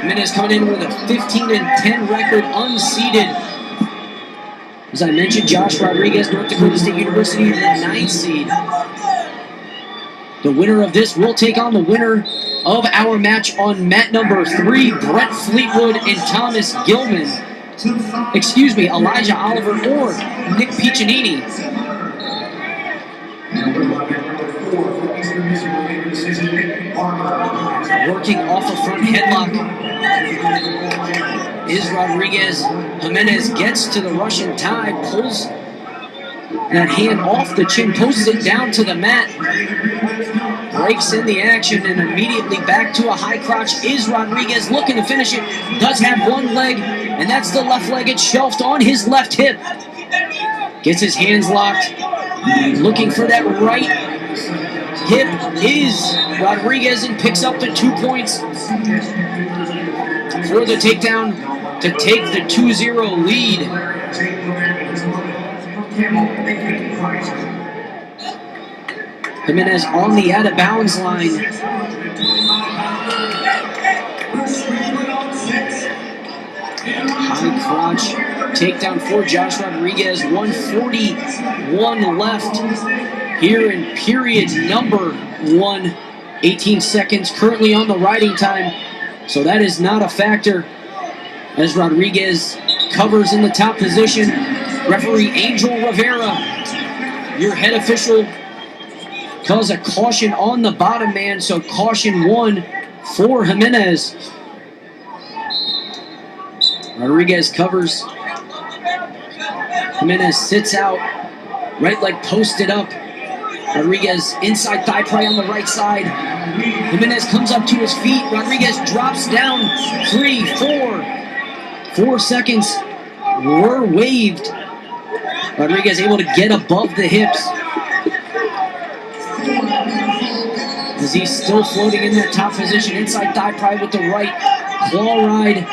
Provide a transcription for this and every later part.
Jimenez coming in with a 15-10 record, unseeded. As I mentioned, Josh Rodriguez, North Dakota State University, the 9th seed. The winner of this will take on the winner of our match on mat number 3, Brett Fleetwood and Thomas Gilman. Excuse me, Elijah Oliver or Nick Piccinini. Working off a front headlock is Rodriguez. Jimenez gets to the Russian tie, pulls that hand off the chin, poses it down to the mat, breaks in the action, and immediately back to a high crotch is Rodriguez, looking to finish it. Does have one leg, and that's the left leg. It's shelved on his left hip. Gets his hands locked, looking for that right hip is Rodriguez, and picks up the 2 points for the takedown to take the 2-0 lead. Jimenez on the out-of-bounds line. High crotch takedown for Josh Rodriguez. 1:41 left here in period number 1. 18 seconds currently on the riding time, so that is not a factor as Rodriguez covers in the top position. Referee Angel Rivera, your head official, calls a caution on the bottom man, so caution 1 for Jimenez. Rodriguez covers. Jimenez sits out, right leg posted up. Rodriguez inside thigh pry on the right side. Jimenez comes up to his feet. Rodriguez drops down. 3, 4. 4 seconds were waived. Rodriguez able to get above the hips as he's still floating in that top position. Inside thigh pry with the right. Claw ride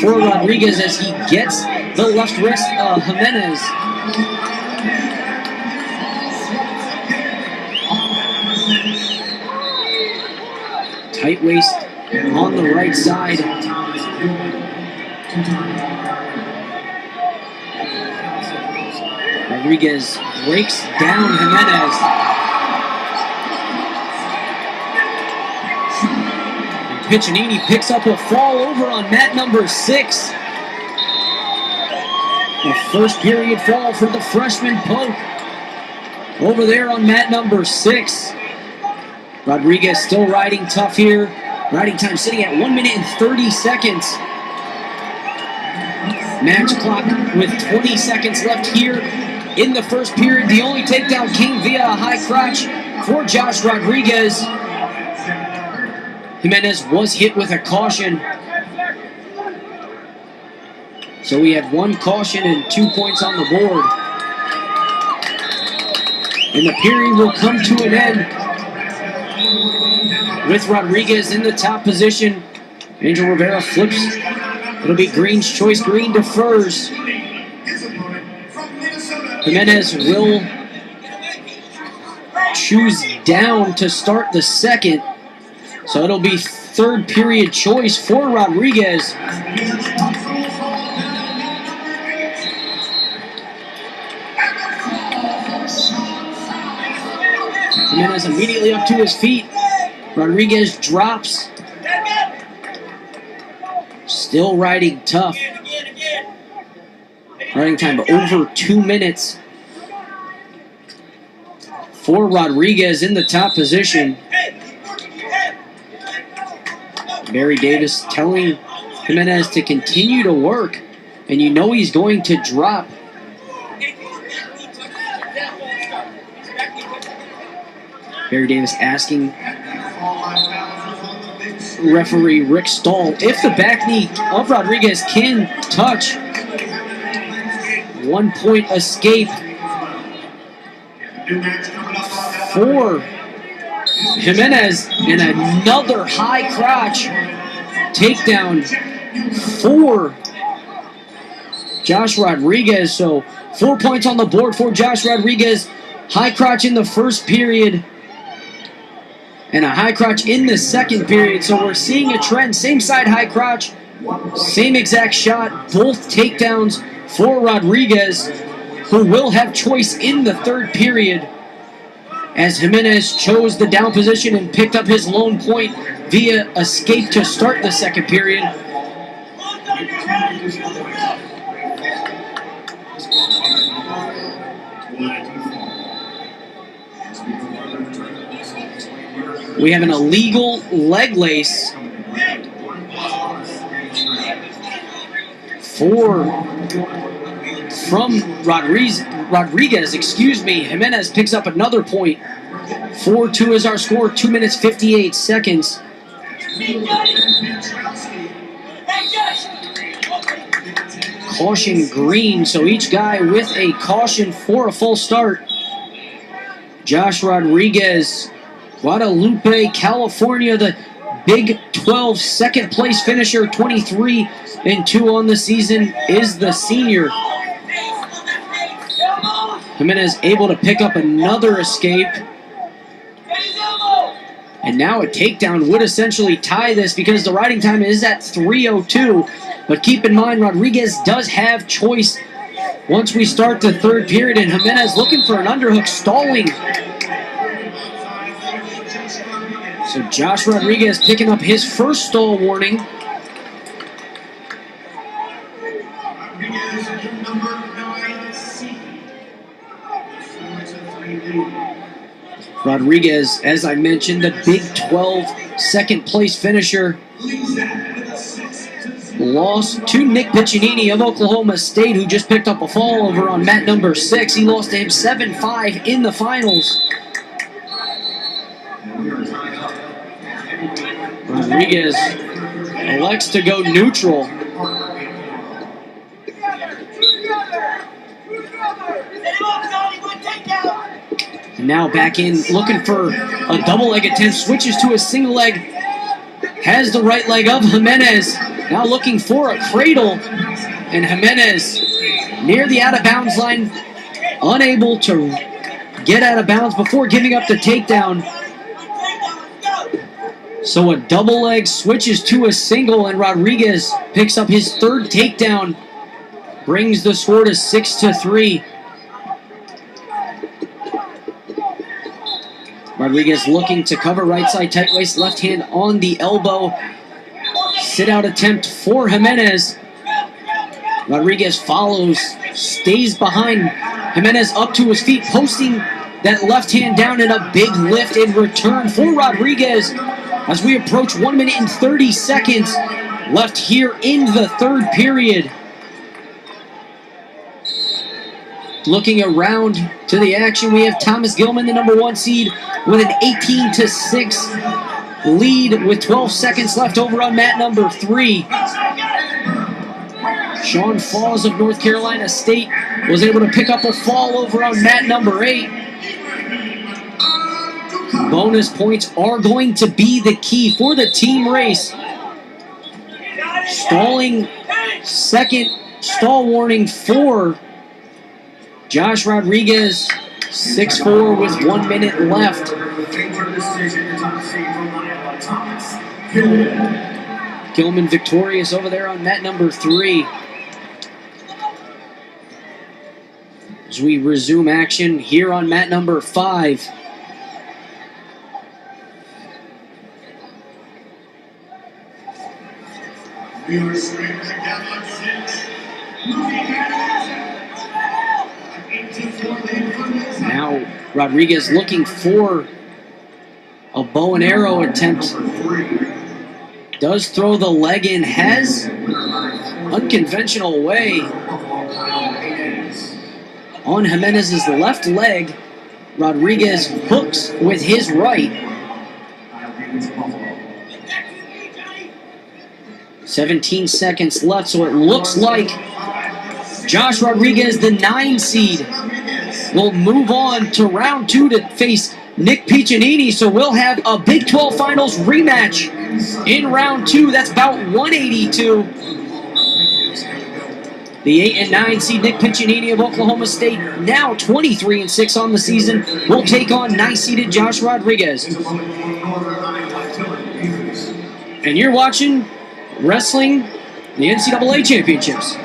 for Rodriguez as he gets the left wrist of Jimenez. Tight waist on the right side. Rodriguez breaks down Jimenez. And Piccinini picks up a fall over on mat number 6. A first period fall for the freshman poke over there on mat number 6. Rodriguez still riding tough here. Riding time sitting at 1 minute and 30 seconds. Match clock with 20 seconds left here in the first period. The only takedown came via a high crotch for Josh Rodriguez. Jimenez was hit with a caution. So we have 1 caution and 2 points on the board. And the period will come to an end with Rodriguez in the top position. Angel Rivera flips. It'll be Green's choice. Green defers. Jimenez will choose down to start the second. So it'll be third period choice for Rodriguez. Jimenez immediately up to his feet. Rodriguez drops. Still riding tough. Riding time over 2 minutes for Rodriguez in the top position. Barry Davis telling Jimenez to continue to work, and you know he's going to drop. Barry Davis asking referee Rick Stahl if the back knee of Rodriguez can touch. 1 point escape for Jimenez, and another high crotch takedown for Josh Rodriguez. So 4 points on the board for Josh Rodriguez. High crotch in the first period. and a high crotch in the second period. So we're seeing a trend. Same side high crotch, same exact shot, both takedowns for Rodriguez, who will have choice in the third period, as Jimenez chose the down position and picked up his lone point via escape to start the second period. We have an illegal leg lace from Rodriguez. Jimenez picks up another point. 4-2 is our score. 2 minutes 58 seconds. Caution green, so each guy with a caution for a full start. Josh Rodriguez, Guadalupe, California, the Big 12 second place finisher, 23-2 on the season, is the senior. Jimenez able to pick up another escape. And now a takedown would essentially tie this because the riding time is at 3:02. But keep in mind, Rodriguez does have choice once we start the third period, and Jimenez looking for an underhook, stalling. So Josh Rodriguez picking up his first stall warning. Rodriguez, as I mentioned, the Big 12 second place finisher, lost to Nick Piccinini of Oklahoma State, who just picked up a fall over on mat number 6. He lost to him 7-5 in the finals. Rodriguez elects to go neutral. And now back in, looking for a double leg attempt, switches to a single leg, has the right leg of Jimenez, now looking for a cradle, and Jimenez near the out of bounds line, unable to get out of bounds before giving up the takedown. So a double leg switches to a single, and Rodriguez picks up his third takedown, brings the score to 6-3. Rodriguez looking to cover right side tight waist, left hand on the elbow. Sit out attempt for Jimenez. Rodriguez follows, stays behind. Jimenez up to his feet, posting that left hand down, and a big lift in return for Rodriguez as we approach 1 minute and 30 seconds left here in the third period. Looking around to the action, we have Thomas Gilman, the number 1 seed, with an 18-6 lead with 12 seconds left over on mat number 3. Sean Falls of North Carolina State was able to pick up a fall over on mat number 8. Bonus points are going to be the key for the team race. Stalling, second stall warning for Josh Rodriguez, 6'4" with 1 minute left. Gilman victorious over there on mat number 3. As we resume action here on mat number 5. Now Rodriguez looking for a bow and arrow attempt. Does throw the leg in, has unconventional way on Jimenez's left leg. Rodriguez hooks with his right. 17 seconds left, so it looks like Josh Rodriguez, the 9 seed, will move on to round 2 to face Nick Piccinini. So we'll have a Big 12 Finals rematch in round 2. That's bout 182. The 8 and 9 seed Nick Piccinini of Oklahoma State, now 23 and 6 on the season, will take on 9 seeded Josh Rodriguez. And you're watching Wrestling, the NCAA Championships.